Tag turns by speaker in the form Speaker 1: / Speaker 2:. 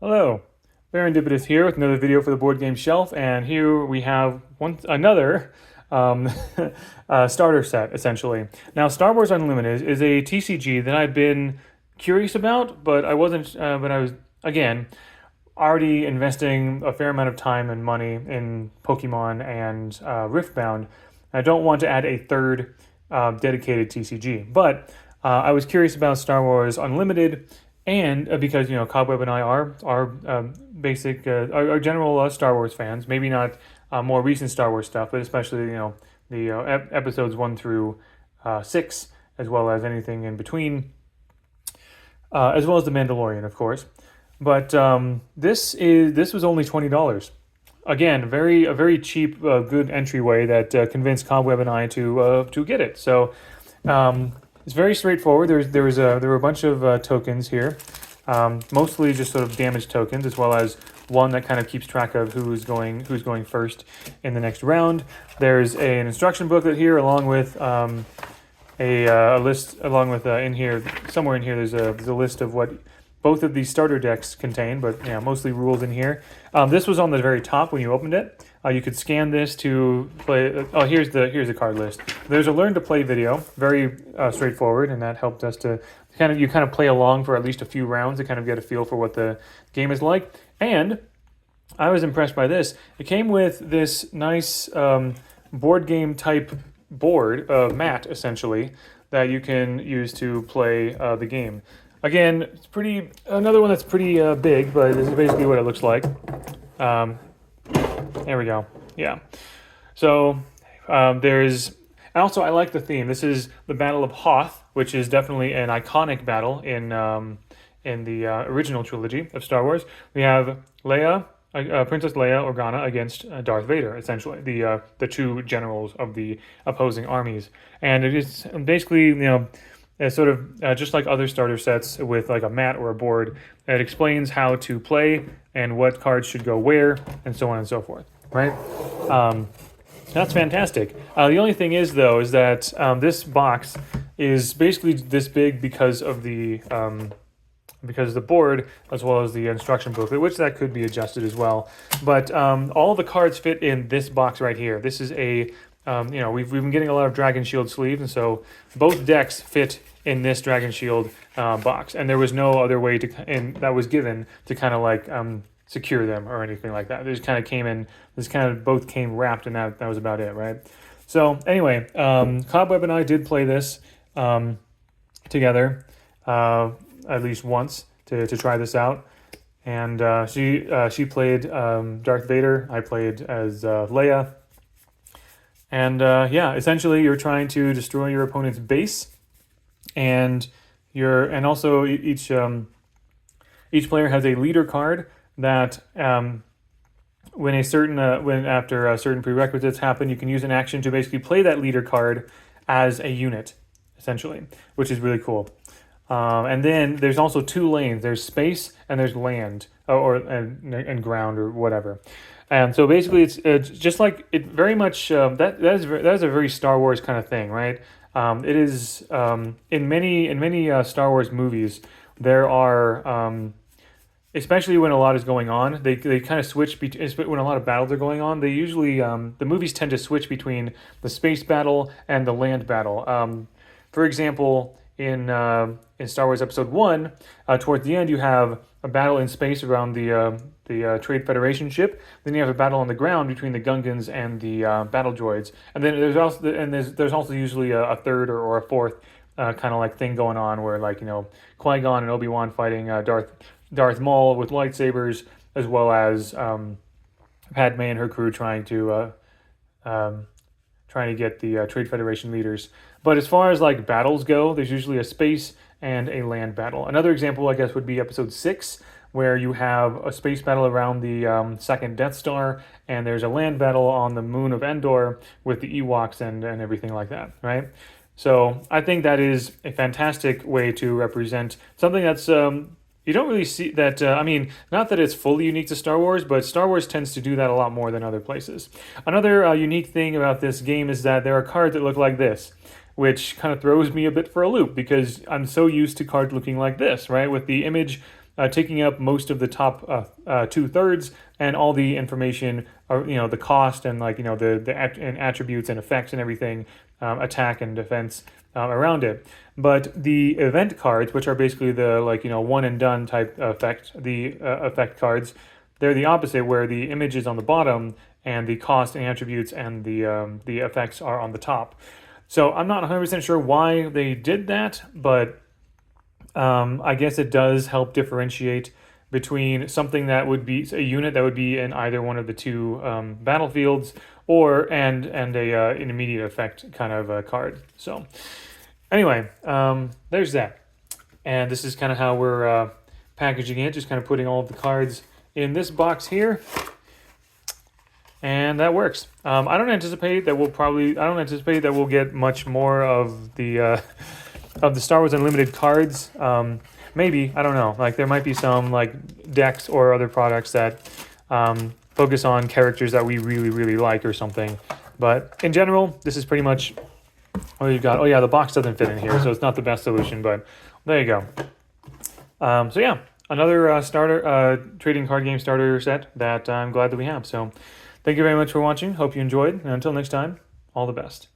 Speaker 1: Hello, Serendipitous here with another video for the Board Game Shelf, and here we have another um, starter set, essentially. Now, Star Wars Unlimited is a TCG that I've been curious about, but I wasn't. But I was again already investing a fair amount of time and money in Pokemon and Riftbound. I don't want to add a third dedicated TCG, but I was curious about Star Wars Unlimited, and because Cobweb and I are basic, are general Star Wars fans. Maybe not more recent Star Wars stuff, but especially the episodes 1 through 6, as well as anything in between, as well as the Mandalorian, of course. But this was only $20. Again, a very cheap, good entryway that convinced Cobweb and I to get it. So it's very straightforward. There were a bunch of tokens here, mostly just sort of damage tokens, as well as one that kind of keeps track of who's going first in the next round. There's an instruction booklet here, along with a list, along with in here somewhere in here. There's a list of what both of these starter decks contain, but mostly rules in here. This was on the very top when you opened it. You could scan this to play. Oh, here's the card list. There's a learn to play video, very straightforward, and that helped us to kind of play along for at least a few rounds to kind of get a feel for what the game is like. And I was impressed by this. It came with this nice board game type board, mat essentially, that you can use to play the game. Again, it's another one that's pretty big, but this is basically what it looks like. There we go. Yeah. So there's. Also, I like the theme. This is the Battle of Hoth, which is definitely an iconic battle in the original trilogy of Star Wars. We have Princess Leia Organa against Darth Vader, essentially the two generals of the opposing armies, and it is basically it's sort of just like other starter sets with like a mat or a board. It explains how to play and what cards should go where, and so on and so forth. Right? That's fantastic. The only thing is, though, is that this box is basically this big because of the board as well as the instruction booklet, which that could be adjusted as well. But all the cards fit in this box right here. This is a we've been getting a lot of Dragon Shield sleeves, and so both decks fit in this Dragon Shield box, and there was no other way that was given to kind of like secure them or anything like that. They just kind of came in. This kind of both came wrapped, and that was about it, right? So anyway, Cobweb and I did play this together at least once to try this out, and she played Darth Vader. I played as Leia. And essentially, you're trying to destroy your opponent's base, and also each player has a leader card that when after certain prerequisites happen, you can use an action to basically play that leader card as a unit, essentially, which is really cool. And then there's also two lanes. There's space and there's land, and ground or whatever. And so basically, it's just like it very much that is a very Star Wars kind of thing, right? It is in many Star Wars movies there are especially when a lot is going on, they kind of switch when a lot of battles are going on. They usually the movies tend to switch between the space battle and the land battle. For example, in Star Wars Episode 1, towards the end, you have a battle in space around the Trade Federation ship. Then you have a battle on the ground between the Gungans and the battle droids. And then there's also usually a third or a fourth kind of like thing going on where Qui-Gon and Obi-Wan fighting Darth Maul with lightsabers, as well as Padme and her crew trying to get the Trade Federation leaders. But as far as like battles go, there's usually a space and a land battle. Another example, I guess, would be Episode 6, where you have a space battle around the second Death Star, and there's a land battle on the moon of Endor with the Ewoks and everything like that, right? So I think that is a fantastic way to represent something that's you don't really see that. Not that it's fully unique to Star Wars, but Star Wars tends to do that a lot more than other places. Another unique thing about this game is that there are cards that look like this, which kind of throws me a bit for a loop because I'm so used to cards looking like this, right? With the image taking up most of the top 2/3, and all the information, the cost and like and attributes and effects and everything, attack and defense around it. But the event cards, which are basically the one and done type effect, the effect cards, they're the opposite, where the image is on the bottom and the cost and attributes and the effects are on the top. So I'm not 100% sure why they did that, but I guess it does help differentiate between something that would be a unit that would be in either one of the two battlefields, or and an immediate effect kind of a card. So anyway, there's that, and this is kind of how we're packaging it. Just kind of putting all of the cards in this box here, and that works. I don't anticipate that we'll get much more of the Star Wars Unlimited cards. Maybe, I don't know. Like there might be some like decks or other products that focus on characters that we really, really like or something. But in general, this is pretty much what you've got. Oh yeah, the box doesn't fit in here, so it's not the best solution, but there you go. So yeah, another trading card game starter set that I'm glad that we have. So thank you very much for watching. Hope you enjoyed, and until next time, all the best.